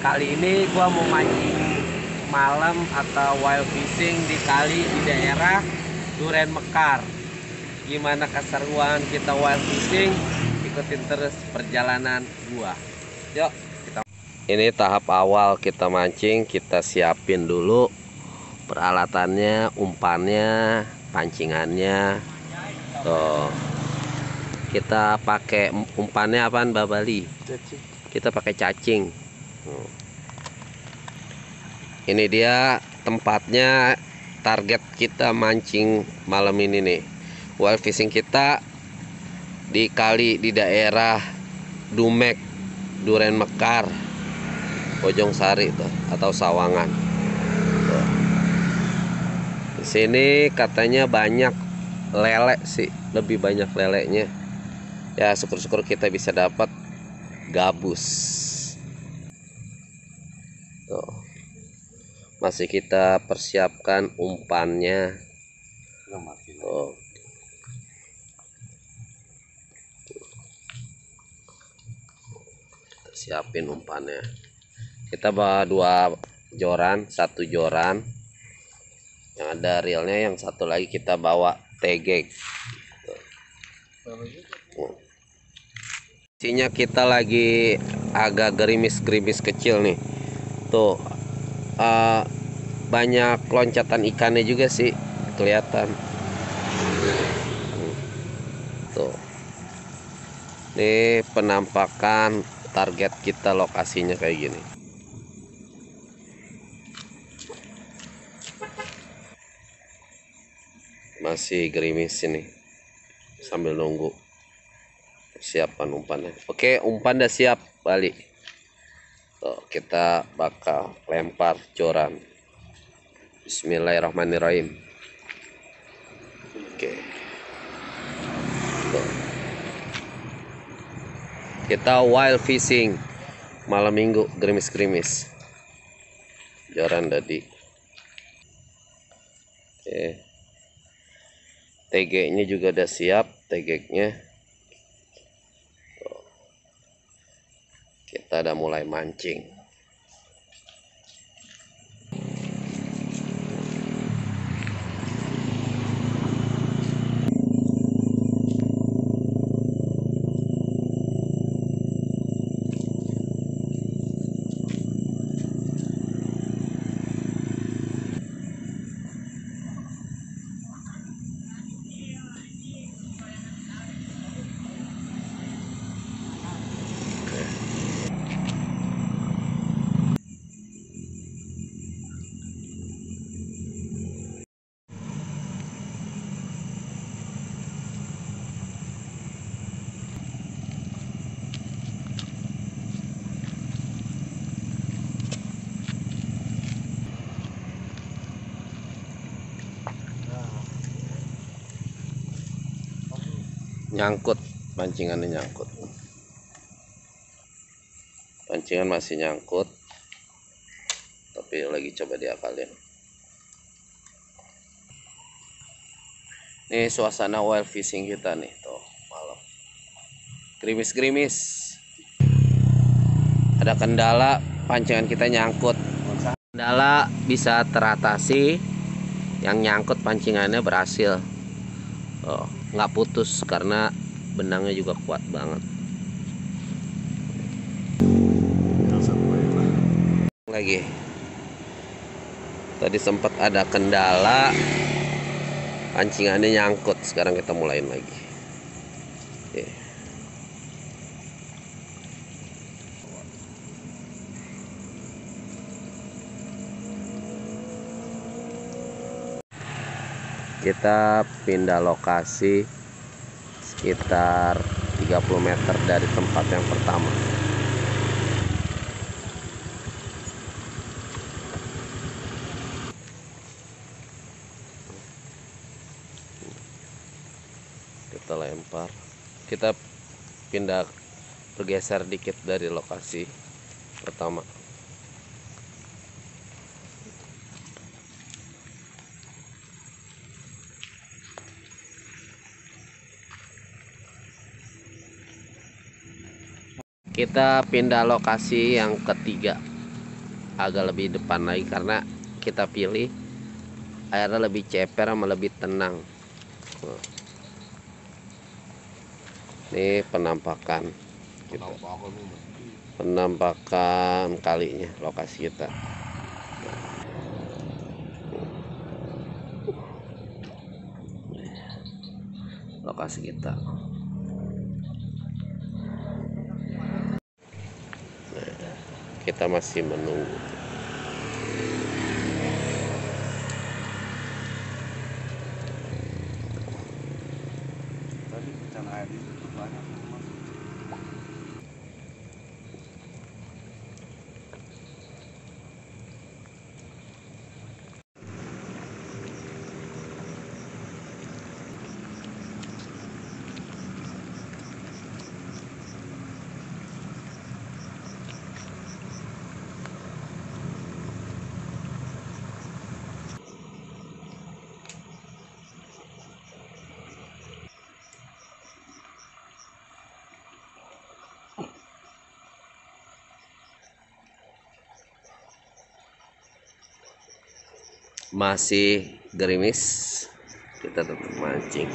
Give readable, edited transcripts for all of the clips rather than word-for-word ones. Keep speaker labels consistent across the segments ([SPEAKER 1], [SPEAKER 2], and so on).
[SPEAKER 1] Kali ini gua mau mancing malam atau wild fishing di kali di daerah Duren Mekar. Gimana keseruan kita wild fishing? Ikutin terus perjalanan gua. Yuk, kita. Ini tahap awal kita mancing, kita siapin dulu peralatannya, umpannya, pancingannya. Tuh. Kita pakai umpannya apaan, Mbak Bali? Kita pakai cacing. Ini dia tempatnya, target kita mancing malam ini nih. Wild fishing kita di kali di daerah Dumek, Duren Mekar, Bojong Sari tuh, atau Sawangan. Tuh. Di sini katanya banyak lele sih, lebih banyak lelenya. Ya syukur-syukur kita bisa dapat gabus. Tuh. Masih kita persiapkan umpannya. Tuh. Kita siapin umpannya. Kita bawa 2 joran, 1 joran yang ada reelnya, yang satu lagi kita bawa tegek. Isinya kita lagi agak gerimis-gerimis kecil nih. Tuh. Banyak loncatan ikannya juga sih kelihatan. Tuh. Ini penampakan target kita, lokasinya kayak gini. Masih gerimis ini sambil nunggu persiapan umpannya. Oke, umpan udah siap, balik. Tuh, kita bakal lempar joran. Bismillahirrahmanirrahim. Oke. Tuh. Kita wild fishing malam minggu, gerimis-gerimis. Joran tadi. Oke. TG-nya juga udah siap, tegeknya. Kita udah mulai mancing. Nyangkut, pancingannya nyangkut. Pancingan masih nyangkut, tapi lagi coba diakalin. Ini suasana wild fishing kita nih, tuh malam. Gerimis-gerimis. Ada kendala, pancingan kita nyangkut. Kendala bisa teratasi, yang nyangkut pancingannya berhasil. Oh, nggak putus karena benangnya juga kuat banget. Lagi tadi sempat ada kendala, pancingannya nyangkut. Sekarang kita mulain lagi. Oke. Kita pindah lokasi sekitar 30 meter dari tempat yang pertama. Kita lempar. Kita pindah, bergeser dikit dari lokasi pertama. Kita pindah lokasi yang ketiga. agak lebih depan lagi karena kita pilih airnya lebih ceper sama lebih tenang. Ini penampakan kita. Penampakan kalinya lokasi kita. Lokasi kita. Kita masih menunggu.
[SPEAKER 2] Tadi bencana air itu banyak.
[SPEAKER 1] Masih gerimis, kita tetap mancing.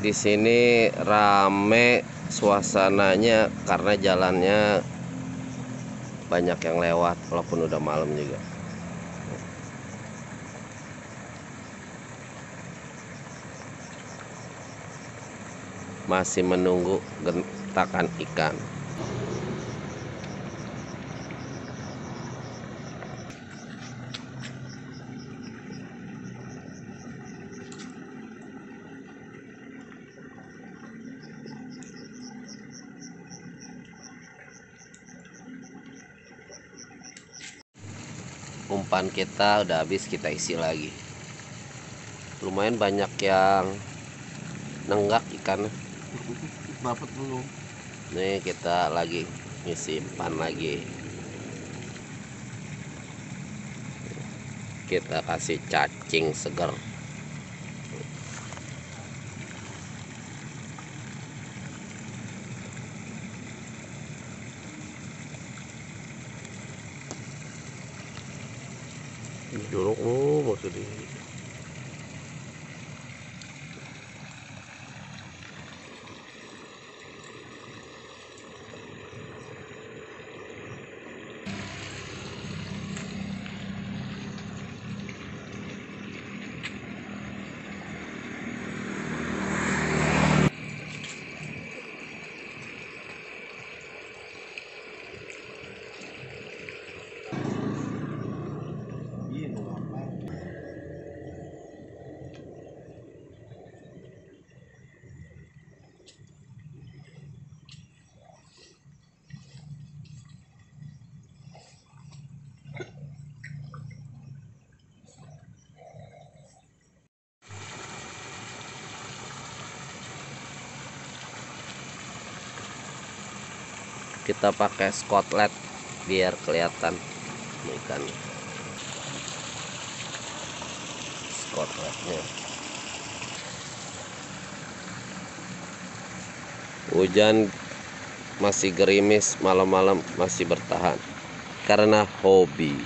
[SPEAKER 1] Di sini rame suasananya karena jalannya banyak yang lewat walaupun udah malam juga. Masih menunggu gentakan ikan. Umpan kita udah habis, kita isi lagi. Lumayan banyak yang nenggak ikan.
[SPEAKER 2] Dapat belum?
[SPEAKER 1] Nih kita lagi ngisi umpan lagi. Kita kasih cacing segar. Jorok maksudnya. Kita pakai skotlet biar kelihatan ikan. Skotletnya. Hujan masih gerimis, malam-malam masih bertahan karena hobi.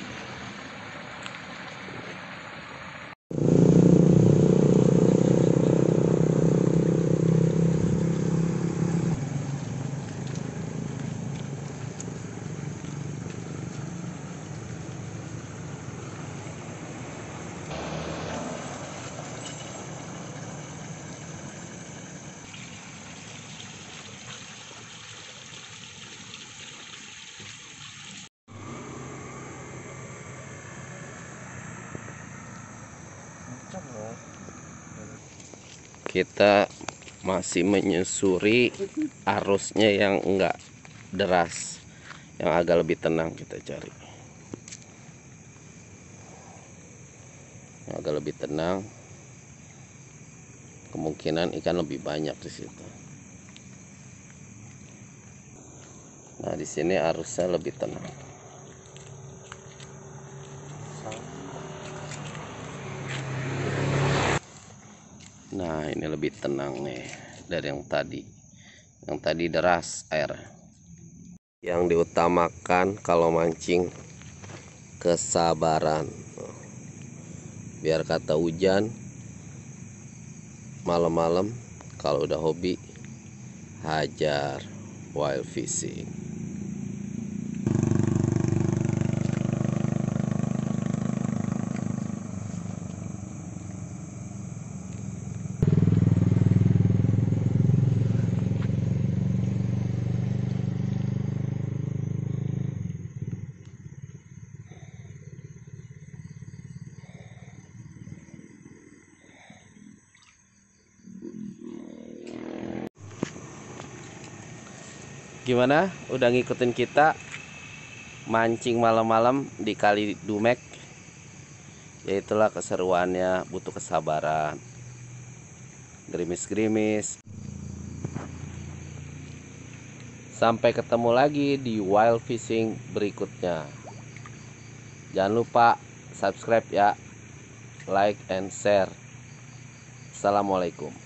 [SPEAKER 1] Kita masih menyusuri arusnya yang enggak deras, yang agak lebih tenang kita cari. Yang agak lebih tenang, kemungkinan ikan lebih banyak di situ. Nah, di sini arusnya lebih tenang. Nah, ini lebih tenang nih dari yang tadi. Yang tadi deras air. Yang diutamakan kalau mancing kesabaran. Biar kata hujan malam-malam kalau udah hobi hajar wild fishing. Gimana? Udah ngikutin kita mancing malam-malam di Kali Dumek? Ya itulah keseruannya, butuh kesabaran. Gerimis-gerimis. Sampai ketemu lagi di wild fishing berikutnya. Jangan lupa subscribe ya, like and share. Assalamualaikum.